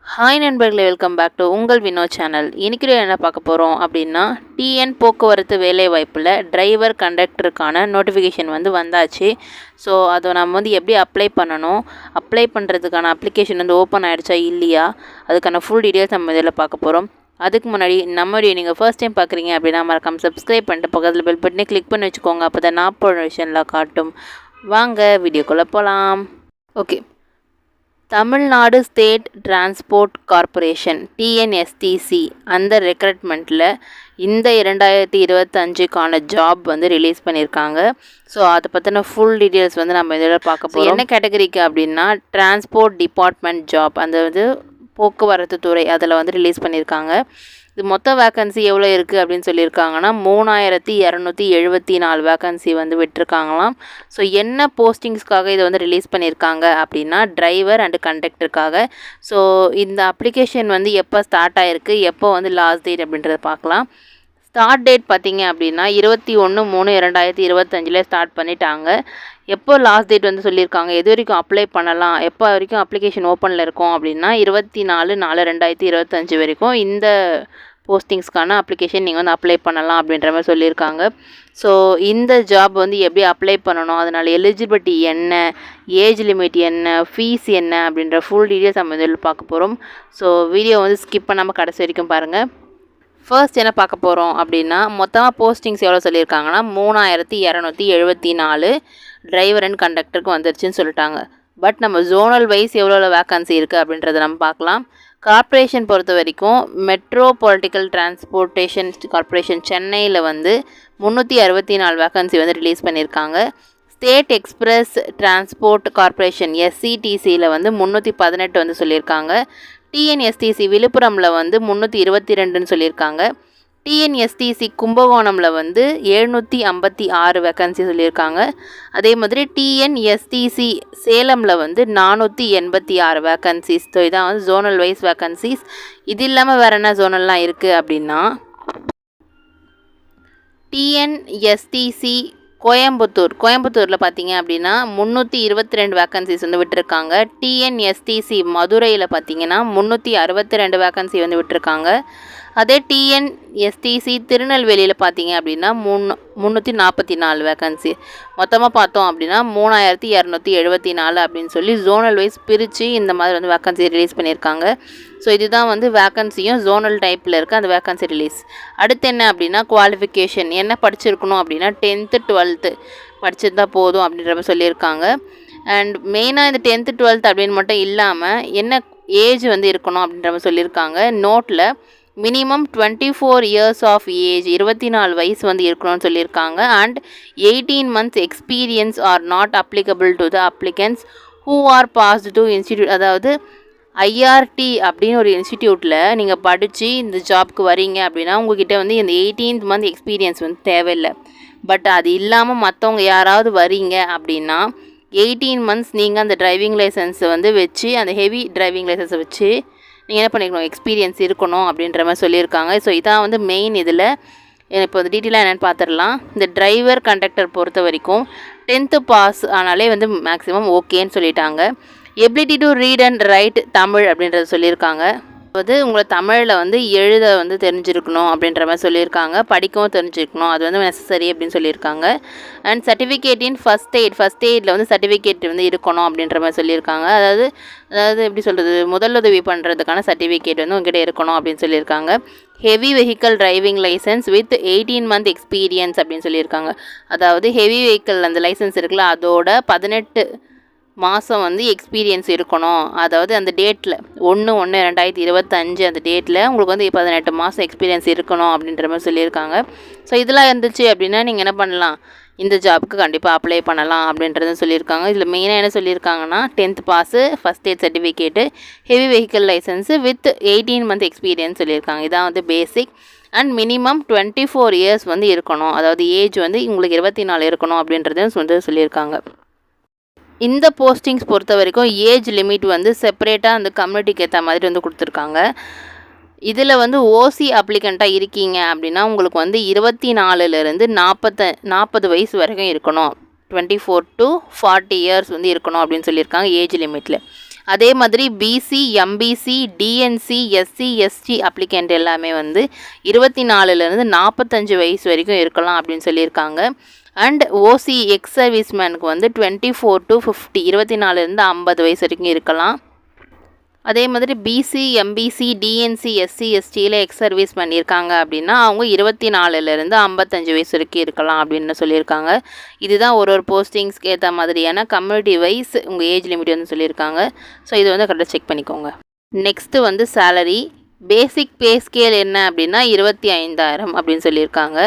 Hi நண்பர்களே, welcome back to உங்கள் Vinod channel. இன்றைக்கி என்ன பார்க்க போகிறோம் அப்படின்னா, டிஎன் போக்குவரத்து வேலைவாய்ப்பில் டிரைவர் கண்டக்டருக்கான நோட்டிஃபிகேஷன் வந்தாச்சு. ஸோ அதை நம்ம எப்படி அப்ளை பண்ணணும், அப்ளை பண்ணுறதுக்கான அப்ளிகேஷன் ஓப்பன் ஆகிடுச்சா இல்லையா, அதுக்கான ஃபுல் டீட்டெயில்ஸ் நம்ம இதில் பார்க்க போகிறோம். அதுக்கு முன்னாடி நம்ம வீடியோ நீங்கள் ஃபர்ஸ்ட் டைம் பார்க்குறீங்க அப்படின்னா மறக்காம சப்ஸ்கிரைப் பண்ணிட்டு பக்கத்தில் பெல் பட்டனே கிளிக் பண்ணி வச்சுக்கோங்க. அப்போ தான் நான் போடுற விஷயம்லாம் காட்டும். வாங்க வீடியோக்குள்ளே போகலாம். Okay, Tamil Nadu state transport corporation TNSTC அந்த ரெக்ரூட்மெண்ட்டில் இந்த 2025க்கான ஜாப் ரிலீஸ் பண்ணியிருக்காங்க. ஸோ அதை பற்றின ஃபுல் டீட்டெயில்ஸ் நம்ம இதில் பார்க்க போகிறோம். என்ன கேட்டகரிக்கு அப்படின்னா டிரான்ஸ்போர்ட் டிபார்ட்மெண்ட் ஜாப், அந்த போக்குவரத்து துறை அதில் ரிலீஸ் பண்ணியிருக்காங்க. இது மொத்த வேக்கன்சி எவ்வளோ இருக்குது அப்படின்னு சொல்லியிருக்காங்கன்னா 3274 வேக்கன்சி விட்டுருக்காங்களாம். ஸோ என்ன போஸ்டிங்ஸ்க்காக இதை ரிலீஸ் பண்ணியிருக்காங்க அப்படின்னா டிரைவர் அண்டு கண்டக்டருக்காக. ஸோ இந்த அப்ளிகேஷன் எப்போ ஸ்டார்ட் ஆகிருக்கு, எப்போ லாஸ்ட் டேட் அப்படின்றத பார்க்கலாம். ஸ்டார்ட் டேட் பார்த்திங்க அப்படின்னா 21/3/2025 ஸ்டார்ட் பண்ணிட்டாங்க. எப்போ லாஸ்ட் டேட் சொல்லியிருக்காங்க, எது வரைக்கும் அப்ளை பண்ணலாம், எப்போ வரைக்கும் அப்ளிகேஷன் ஓப்பனில் இருக்கும் அப்படின்னா 24/4/2025 வரைக்கும் இந்த போஸ்டிங்ஸ்க்கான அப்ளிகேஷன் நீங்கள் அப்ளை பண்ணலாம் அப்படின்ற மாதிரி சொல்லியிருக்காங்க. ஸோ இந்த ஜாப் எப்படி அப்ளை பண்ணணும், அதனால் எலிஜிபிலிட்டி என்ன, ஏஜ் லிமிட் என்ன, ஃபீஸ் என்ன அப்படின்ற ஃபுல் டீட்டெயில்ஸ் நம்ம இதில் பார்க்க போகிறோம். ஸோ வீடியோ ஸ்கிப் பண்ணாமல் கடைசி வரைக்கும் பாருங்கள். ஃபர்ஸ்ட் என்ன பார்க்க போகிறோம் அப்படின்னா, மொத்தமாக போஸ்டிங்ஸ் எவ்வளோ சொல்லியிருக்காங்கன்னா 3274 டிரைவர் அண்ட் கண்டக்டருக்கு வந்துருச்சுன்னு சொல்லிட்டாங்க. பட் நம்ம ஜோனல் வைஸ் எவ்வளோ வேக்கன்சி இருக்குது அப்படின்றத நம்ம பார்க்கலாம். கார்ப்பரேஷன் பொறுத்த வரைக்கும் மெட்ரோபாலிட்டிக்கல் டிரான்ஸ்போர்ட்டேஷன் கார்ப்பரேஷன் சென்னையில் 364 வேக்கன்சி ரிலீஸ் பண்ணியிருக்காங்க. ஸ்டேட் எக்ஸ்பிரஸ் டிரான்ஸ்போர்ட் கார்ப்பரேஷன் எஸ்சிடிசியில் 318 சொல்லியிருக்காங்க. டிஎன்எஸ்டிசி விழுப்புரமில் 322 சொல்லியிருக்காங்க. டிஎன்எஸ்டிசி கும்பகோணமில் 756 வேக்கன்சி சொல்லியிருக்காங்க. அதே மாதிரி டிஎன்எஸ்டிசி சேலமில் 486 வேக்கன்சிஸ். ஸோ இதான் ஜோனல் வைஸ் வேக்கன்சிஸ். இது இல்லாமல் வேறு என்ன ஜோனல்லாம் இருக்குது அப்படின்னா, டிஎன்எஸ்டிசி கோயம்புத்தூரில் பார்த்தீங்க அப்படின்னா 322 வேக்கன்சிஸ் விட்டுருக்காங்க. டிஎன்எஸ்டிசி மதுரையில் பார்த்தீங்கன்னா 362 வேக்கன்சி விட்டுருக்காங்க. அதே டிஎன்எஸ்டிசி திருநெல்வேலியில் பார்த்தீங்க அப்படின்னா 344 வேக்கன்சி. மொத்தமாக பார்த்தோம் அப்படின்னா 3274 அப்படின்னு சொல்லி ஜோனல் வைஸ் பிரித்து இந்த மாதிரி வேக்கன்சி ரிலீஸ் பண்ணியிருக்காங்க. ஸோ இதுதான் வேக்கன்சியும் ஜோனல் டைப்பில் இருக்க அந்த வேக்கன்சி ரிலீஸ். அடுத்து என்ன அப்படின்னா குவாலிஃபிகேஷன் என்ன படிச்சிருக்கணும் அப்படின்னா 10th 12th படிச்சிருந்தா போதும் அப்படின்ற மாதிரி சொல்லியிருக்காங்க. அண்ட் மெயினாக இந்த 10th 12th அப்படின்னு மட்டும் இல்லாமல் என்ன ஏஜ் இருக்கணும் அப்படின்ற மாதிரி சொல்லியிருக்காங்க. நோட்டில் மினிமம் 24 இயர்ஸ் ஆஃப் ஏஜ் 24 வயசு இருக்கணும்னு சொல்லியிருக்காங்க. And 18 months experience are not applicable to the applicants who are passed to institute. அதாவது ஐஆர்டி அப்படின்னு ஒரு இன்ஸ்டிடியூட்டில் நீங்கள் படித்து இந்த ஜாப்க்கு வரீங்க அப்படின்னா உங்ககிட்ட இந்த 18th month எக்ஸ்பீரியன்ஸ் தேவையில்லை. பட் அது இல்லாமல் மற்றவங்க யாராவது வரீங்க அப்படின்னா 18 months நீங்கள் அந்த டிரைவிங் லைசன்ஸை வச்சு அந்த ஹெவி டிரைவிங் லைசன்ஸை வச்சு நீங்கள் என்ன பண்ணிக்கணும், எக்ஸ்பீரியன்ஸ் இருக்கணும் அப்படின்ற மாதிரி சொல்லியிருக்காங்க. ஸோ இதான் மெயின். இதில் இப்போ டீட்டெயிலாக என்னென்னு பார்த்துடலாம். இந்த டிரைவர் கண்டக்டர் பொறுத்த வரைக்கும் 10th பாஸ் ஆனாலே மேக்ஸிமம் ஓகேன்னு சொல்லிட்டாங்க. Ability to read and right Tamil அப்படின்றத சொல்லியிருக்காங்க. உங்களை தமிழில் எழுத தெரிஞ்சிருக்கணும் அப்படின்ற மாதிரி சொல்லியிருக்காங்க. படிக்கவும் தெரிஞ்சிருக்கணும், அது நெசசரி அப்படின்னு சொல்லியிருக்காங்க. அண்ட் சர்டிஃபிகேட் இன் ஃபஸ்ட் எய்டில் சர்டிஃபிகேட் இருக்கணும் அப்படின்ற மாதிரி சொல்லியிருக்காங்க. அதாவது எப்படி சொல்கிறது, முதலுதவி பண்ணுறதுக்கான சர்டிஃபிகேட் உங்ககிட்ட இருக்கணும் அப்படின்னு சொல்லியிருக்காங்க. Heavy vehicle driving licence with 18 month experience அப்படின்னு சொல்லியிருக்காங்க. அதாவது ஹெவி வெஹிக்கல் அந்த லைசன்ஸ் இருக்குல்ல, அதோட 18 மாதம் எக்ஸ்பீரியன்ஸ் இருக்கணும். அதாவது அந்த டேட்டில் 1/1/2025 அந்த டேட்டில் உங்களுக்கு 18 மாதம் எக்ஸ்பீரியன்ஸ் இருக்கணும் அப்படின்ற மாதிரி சொல்லியிருக்காங்க. ஸோ இதெல்லாம் இருந்துச்சு அப்படின்னா நீங்கள் என்ன பண்ணலாம், இந்த ஜாபுக்கு கண்டிப்பாக அப்ளை பண்ணலாம் அப்படின்றத சொல்லியிருக்காங்க. இதில் மெயினாக என்ன சொல்லியிருக்காங்கன்னா 10th pass, first aid certificate, heavy vehicle licence with 18 month experience சொல்லியிருக்காங்க. இதான் பேசிக். அண்ட் மினிமம் 24 இயர்ஸ் இருக்கணும். அதாவது ஏஜ் உங்களுக்கு 24 இருக்கணும் அப்படின்றத சொல்லியிருக்காங்க. இந்த போஸ்டிங்ஸ் பொறுத்த வரைக்கும் ஏஜ் லிமிட் செப்பரேட்டாக அந்த கம்யூனிட்டிக்கு ஏற்ற மாதிரி கொடுத்துருக்காங்க. இதில் ஓசி அப்ளிகண்ட்டாக இருக்கீங்க அப்படின்னா உங்களுக்கு 24லேருந்து 40 வயசு வரைக்கும் இருக்கணும். 24 to 40 இயர்ஸ் இருக்கணும் அப்படின்னு சொல்லியிருக்காங்க ஏஜ் லிமிட்டில். அதே மாதிரி BC, MBC, DNC, SC, ST applicant எல்லாமே வந்து 24லேருந்து 45 வயசு வரைக்கும் இருக்கலாம் அப்படின்னு சொல்லியிருக்காங்க. அண்ட் ஓசி எக்ஸ் சர்வீஸ்மேனுக்கு வந்து 24 to 50 24லேருந்து 50 வயசு வரைக்கும் இருக்கலாம். அதே மாதிரி பிசி, எம்பிசி, டிஎன்சி, எஸ்சி, எஸ்டியில் எக்ஸ் சர்வீஸ் பண்ணியிருக்காங்க அப்படின்னா அவங்க 24லேருந்து 55 வயசு வரைக்கும் இருக்கலாம் அப்படின்னு சொல்லியிருக்காங்க. இதுதான் ஒரு போஸ்டிங்ஸ்க்கு ஏற்ற மாதிரியான கம்யூனிட்டி வைஸ் உங்கள் ஏஜ் லிமிட் வந்து சொல்லியிருக்காங்க. ஸோ இது வந்து கரெக்டாக செக் பண்ணிக்கோங்க. நெக்ஸ்ட்டு வந்து சேலரி. பேசிக் பே ஸ்கேல் என்ன அப்படின்னா 25,000 அப்படின்னு சொல்லியிருக்காங்க.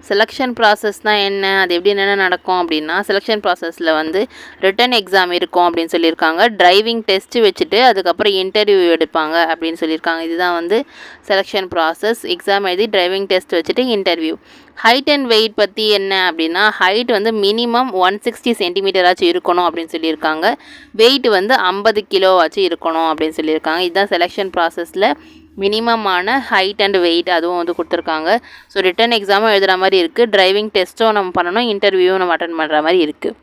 செலெக்ஷன் ப்ராசஸ்னால் என்ன, அது எப்படி என்னென்ன நடக்கும் அப்படின்னா, செலெக்ஷன் ப்ராசஸில் வந்து ரிட்டன் எக்ஸாம் இருக்கும் அப்படின்னு சொல்லியிருக்காங்க. டிரைவிங் டெஸ்ட்டு வச்சுட்டு அதுக்கப்புறம் இன்டர்வியூ எடுப்பாங்க அப்படின்னு சொல்லியிருக்காங்க. இதுதான் வந்து செலெக்ஷன் ப்ராசஸ். எக்ஸாம் எழுதி டிரைவிங் டெஸ்ட் வச்சுட்டு இன்டர்வியூ. ஹைட் அண்ட் வெயிட் பற்றி என்ன அப்படின்னா, ஹைட் வந்து மினிமம் 160 சென்டிமீட்டராச்சும் இருக்கணும் அப்படின்னு சொல்லியிருக்காங்க. வெயிட் வந்து 50 கிலோவாச்சும் இருக்கணும் அப்படின்னு சொல்லியிருக்காங்க. இதுதான் செலெக்ஷன் ப்ராசஸில் மினிமமான ஹைட் அண்ட் வெயிட் அதுவும் வந்து கொடுத்துருக்காங்க. ஸோ ரிட்டன் எக்ஸாமும் எழுதுகிற மாதிரி இருக்குது, டிரைவிங் டெஸ்ட்டும் நம்ம பண்ணணும், இன்டர்வியூவும் நம்ம அட்டன் பண்ணுற மாதிரி இருக்குது.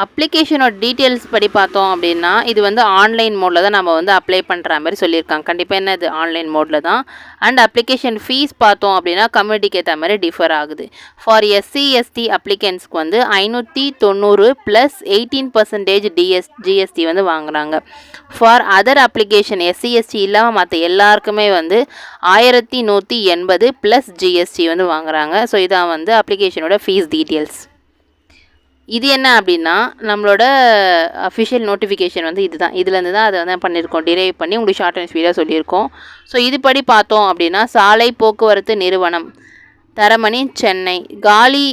அப்ளிகேஷனோட டீட்டெயில்ஸ் படி பார்த்தோம் அப்படின்னா, இது வந்து ஆன்லைன் மோடில் தான் நம்ம வந்து அப்ளை பண்ணுற மாதிரி சொல்லியிருக்காங்க. கண்டிப்பாக என்ன இது ஆன்லைன் மோடில் தான். அண்ட் அப்ளிகேஷன் ஃபீஸ் பார்த்தோம் அப்படின்னா கம்யூனிட்டிக்கு ஏற்ற மாதிரி டிஃபர் ஆகுது. ஃபார் எஸ்சி, எஸ்டி அப்ளிகன்ஸ்க்கு வந்து 590 + 18% ஜிஎஸ்டி வந்து வாங்குறாங்க. For other application SC, ST இல்லாமல் மற்ற எல்லாருக்குமே வந்து 1180 + ஜிஎஸ்டி வந்து வாங்குறாங்க. ஸோ இதான் வந்து அப்ளிகேஷனோட ஃபீஸ் டீட்டெயில்ஸ். இது என்ன அப்படின்னா, நம்மளோட அஃபிஷியல் நோட்டிஃபிகேஷன் வந்து இதுதான். இதுலேருந்து தான் அதை வந்து பண்ணியிருக்கோம், டிரைவ் பண்ணி உங்களுக்கு ஷார்ட் அண்ட் ஸ்வீடாக சொல்லியிருக்கோம். ஸோ இதுபடி பார்த்தோம் அப்படின்னா, சாலை போக்குவரத்து நிறுவனம் தரமணி சென்னை காலி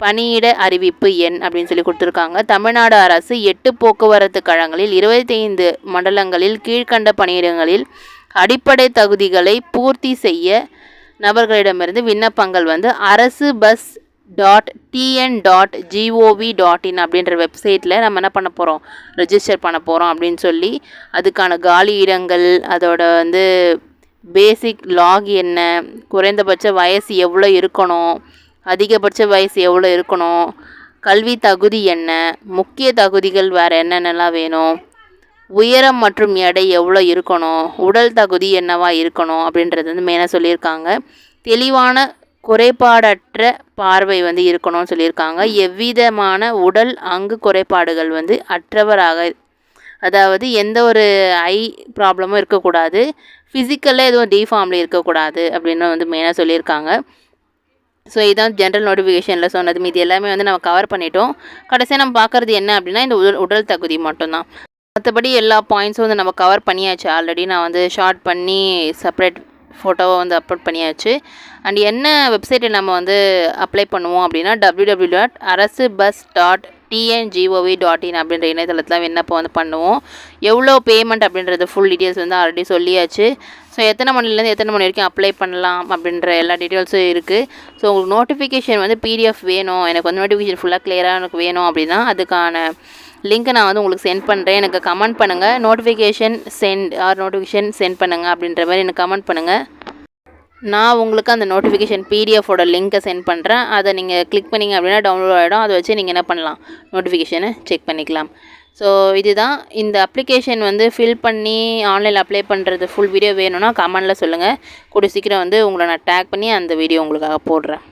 பணியிட அறிவிப்பு எண் அப்படின்னு சொல்லி கொடுத்துருக்காங்க. தமிழ்நாடு அரசு 8 போக்குவரத்து கழகங்களில் 25 மண்டலங்களில் கீழ்கண்ட பணியிடங்களில் அடிப்படை தகுதிகளை பூர்த்தி செய்ய நபர்களிடமிருந்து விண்ணப்பங்கள் வந்து அரசு பஸ் .tn.gov.in அப்படின்ற வெப்சைட்டில் நம்ம என்ன பண்ண போகிறோம், ரெஜிஸ்டர் பண்ண போகிறோம் அப்படின்னு சொல்லி அதுக்கான காலி இடங்கள், அதோட வந்து பேசிக் லாக் என்ன, குறைந்தபட்ச வயசு எவ்வளோ இருக்கணும், அதிகபட்ச வயசு எவ்வளோ இருக்கணும், கல்வி தகுதி என்ன, முக்கிய தகுதிகள் வேறு என்னென்னலாம் வேணும், உயரம் மற்றும் எடை எவ்வளோ இருக்கணும், உடல் தகுதி என்னவா இருக்கணும் அப்படின்றது வந்து மெயினாக சொல்லியிருக்காங்க. தெளிவான குறைபாடற்ற பார்வை வந்து இருக்கணும்னு சொல்லியிருக்காங்க. எவ்விதமான உடல் அங்கு குறைபாடுகள் வந்து அற்றவராக, அதாவது எந்த ஒரு ஐ ப்ராப்ளமும் இருக்கக்கூடாது, ஃபிசிக்கலில் எதுவும் டிஃபார்ம்லி இருக்கக்கூடாது அப்படின்னு வந்து மெயினாக சொல்லியிருக்காங்க. ஸோ இதுதான் ஜென்ரல் நோட்டிஃபிகேஷனில் சொன்னது. மீது எல்லாமே வந்து நம்ம கவர் பண்ணிட்டோம். கடைசியாக நம்ம பார்க்குறது என்ன அப்படின்னா, இந்த உடல் தகுதி மட்டும்தான். மற்றபடி எல்லா பாயிண்ட்ஸும் வந்து நம்ம கவர் பண்ணியாச்சு. ஆல்ரெடி நான் வந்து ஷார்ட் பண்ணி செப்பரேட் ஃபோட்டோவை வந்து அப்லோட் பண்ணியாச்சு. அண்ட் என்ன வெப்சைட்டில் நம்ம வந்து அப்ளை பண்ணுவோம் அப்படின்னா www.arasubus.tngov.in அப்படின்ற இணையதளத்தில் விண்ணப்பம் வந்து பண்ணுவோம். எவ்வளோ பேமெண்ட் அப்படின்றது ஃபுல் டீட்டெயில்ஸ் வந்து ஆல்ரெடி சொல்லியாச்சு. ஸோ எத்தனை மணிலேருந்து எத்தனை மணி வரைக்கும் அப்ளை பண்ணலாம் அப்படின்ற எல்லா டீட்டெயில்ஸும் இருக்குது. ஸோ உங்களுக்கு நோட்டிஃபிகேஷன் வந்து PDF வேணும், எனக்கு வந்து நோட்டிஃபிகேஷன் ஃபுல்லாக கிளியராக எனக்கு வேணும் அப்படின்னா அதுக்கான லிங்க்கை நான் வந்து உங்களுக்கு சென்ட் பண்ணுறேன். எனக்கு கமெண்ட் பண்ணுங்கள், நோட்டிஃபிகேஷன் சென்ட் பண்ணுங்கள் அப்படின்ற மாதிரி எனக்கு கமெண்ட் பண்ணுங்கள். நான் உங்களுக்கு அந்த நோட்டிஃபிகேஷன் PDFோட லிங்க்கை சென்ட் பண்ணுறேன். அதை நீங்கள் கிளிக் பண்ணிங்க அப்படின்னா டவுன்லோட் ஆகிடும். அதை வச்சு நீங்கள் என்ன பண்ணலாம், நோட்டிஃபிகேஷனை செக் பண்ணிக்கலாம். ஸோ இதுதான் இந்த அப்ளிகேஷன் வந்து ஃபில் பண்ணி ஆன்லைனில் அப்ளை பண்ணுறது ஃபுல் வீடியோ வேணும்னா கமெண்டில் சொல்லுங்கள். கூடிய சீக்கிரம் வந்து உங்களை நான் டேக் பண்ணி அந்த வீடியோ உங்களுக்காக போடுறேன்.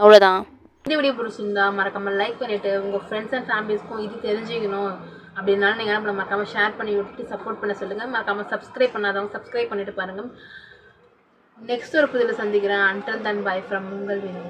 அவ்வளோதான். இந்த வீடியோ பிடிச்சிருந்தா மறக்காமல் லைக் பண்ணிவிட்டு உங்கள் ஃப்ரெண்ட்ஸ் அண்ட் ஃபேமிலிஸ்க்கும் இது தெரிஞ்சுக்கணும் அப்படின்னாலும் நீங்கள் நம்மளை மறக்காமல் ஷேர் பண்ணி விட்டுட்டு சப்போர்ட் பண்ண சொல்லுங்கள். மறக்காமல் சப்ஸ்கிரைப் பண்ணாதவங்க சப்ஸ்கிரைப் பண்ணிவிட்டு பாருங்கள். நெக்ஸ்ட் ஒரு புதில் சந்திக்கிறேன். அன்டில் தென் பை ஃப்ரம் உங்கள் வீணு.